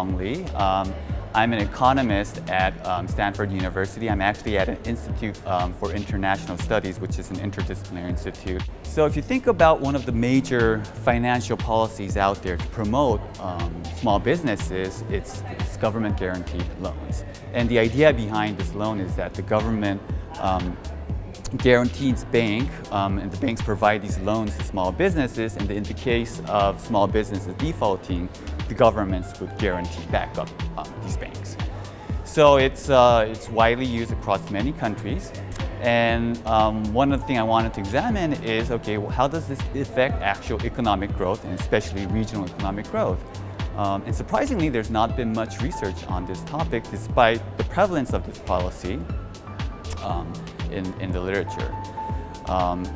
SukLee. I'm an economist at Stanford University. I'm actually at an Institute for International Studies, which is an interdisciplinary institute. So if you think about one of the major financial policies out there to promote small businesses, it's government guaranteed loans. And the idea behind this loan is that the government guarantees bank, and the banks provide these loans to small businesses, and in the case of small businesses defaulting, the governments would guarantee back up these banks. So it's widely used across many countries, and one of the things I wanted to examine is, okay, well, how does this affect actual economic growth, and especially regional economic growth? And surprisingly, there's not been much research on this topic despite the prevalence of this policy in the literature.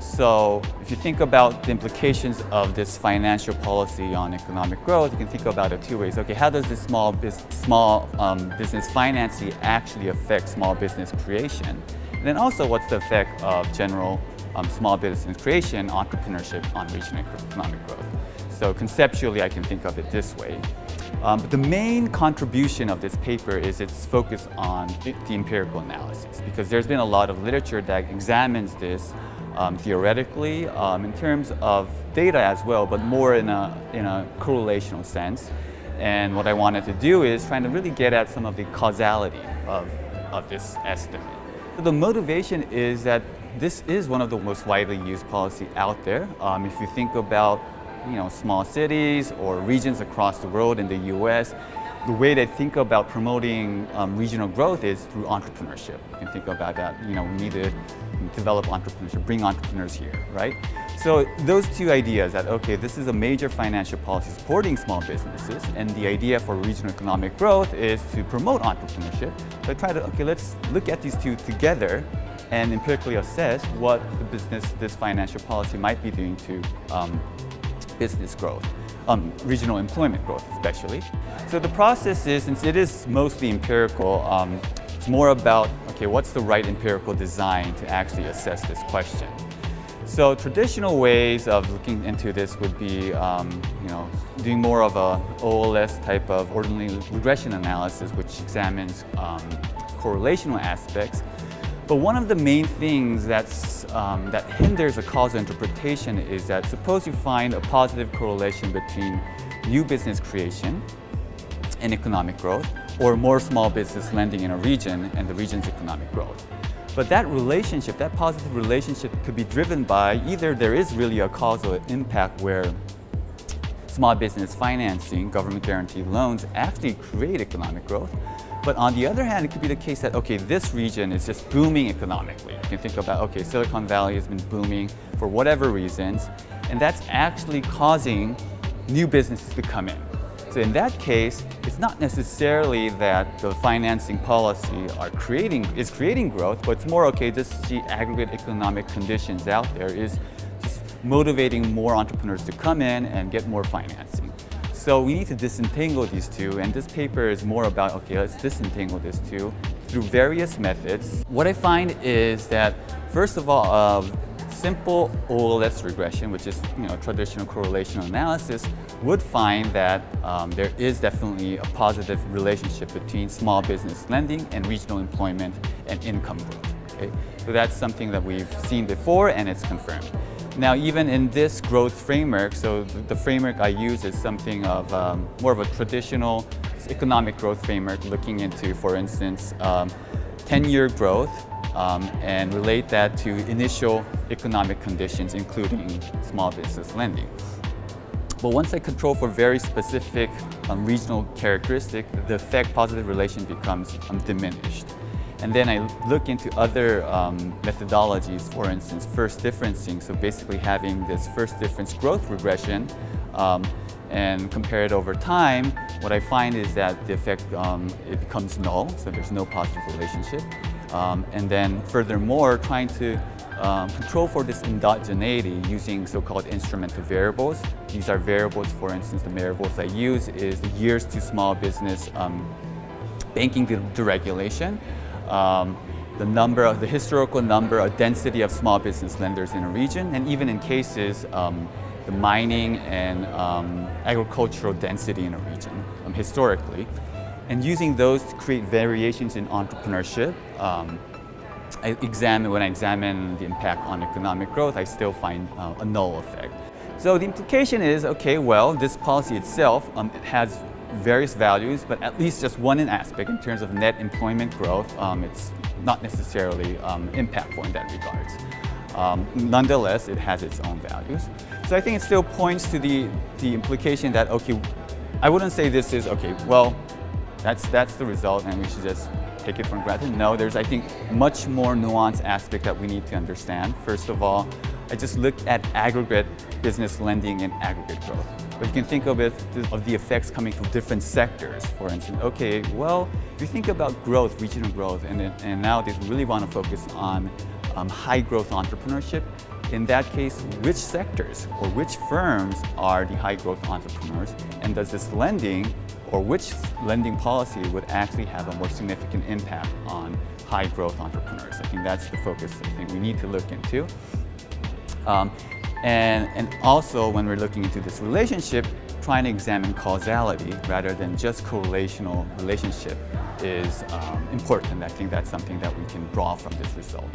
So if you think about the implications of this financial policy on economic growth, you can think about it two ways. Okay, how does this small business financing actually affect small business creation? And then also, what's the effect of general small business creation, entrepreneurship on regional economic growth? So conceptually, I can think of it this way. But the main contribution of this paper is its focus on the empirical analysis, because there's been a lot of literature that examines this theoretically in terms of data as well, but more in a correlational sense. And what I wanted to do is trying to really get at some of the causality of this estimate. So the motivation is that this is one of the most widely used policy out there. If you think about small cities or regions across the world in the US, the way they think about promoting regional growth is through entrepreneurship. You can think about that, we need to develop entrepreneurship, bring entrepreneurs here, right? So those two ideas that, okay, this is a major financial policy supporting small businesses, and the idea for regional economic growth is to promote entrepreneurship. So I try to, okay, let's look at these two together and empirically assess what this financial policy might be doing to business growth, regional employment growth especially. So the process is, since it is mostly empirical, it's more about, okay, what's the right empirical design to actually assess this question? So traditional ways of looking into this would be, doing more of a OLS type of ordinary regression analysis, which examines correlational aspects. But one of the main things that hinders a causal interpretation is that suppose you find a positive correlation between new business creation and economic growth, or more small business lending in a region and the region's economic growth. But that relationship, that positive relationship, could be driven by either there is really a causal impact where small business financing, government guaranteed loans actually create economic growth. But on the other hand, it could be the case that, okay, this region is just booming economically. You can think about, okay, Silicon Valley has been booming for whatever reasons, and that's actually causing new businesses to come in. So in that case, it's not necessarily that the financing policy is creating growth, but it's more, okay, just the aggregate economic conditions out there is just motivating more entrepreneurs to come in and get more financing. So we need to disentangle these two, and this paper is more about, okay, let's disentangle these two through various methods. What I find is that, first of all, simple OLS regression, which is traditional correlational analysis, would find that there is definitely a positive relationship between small business lending and regional employment and income growth. Okay? So that's something that we've seen before, and it's confirmed. Now, even in this growth framework, so the framework I use is something of more of a traditional economic growth framework, looking into, for instance, 10-year growth and relate that to initial economic conditions, including small business lending. But once I control for very specific regional characteristic, the effect positive relation becomes diminished. And then I look into other methodologies, for instance, first differencing, so basically having this first difference growth regression and compare it over time. What I find is that the effect, it becomes null, so there's no positive relationship. And then furthermore, trying to control for this endogeneity using so-called instrumental variables. These are variables, for instance, the variables I use is the years to small business banking deregulation, the historical number, or density of small business lenders in a region, and even in cases, the mining and agricultural density in a region, historically. And using those to create variations in entrepreneurship, when I examine the impact on economic growth, I still find a null effect. So the implication is, okay, well, this policy itself, it has various values, but at least just one aspect in terms of net employment growth, it's not necessarily impactful in that regards. Nonetheless, it has its own values. So I think it still points to the implication that, okay, I wouldn't say this is, okay, well, that's the result and we should just take it for granted. No, there's, I think, much more nuanced aspect that we need to understand. First of all, I just looked at aggregate business lending and aggregate growth. But you can think of it of the effects coming from different sectors. For instance, okay, well, if you think about growth, regional growth, and nowadays we really want to focus on high growth entrepreneurship. In that case, which sectors or which firms are the high growth entrepreneurs? And does this lending or which lending policy would actually have a more significant impact on high growth entrepreneurs? I think that's the focus I think we need to look into. And also when we're looking into this relationship, trying to examine causality rather than just correlational relationship is important. I think that's something that we can draw from this result.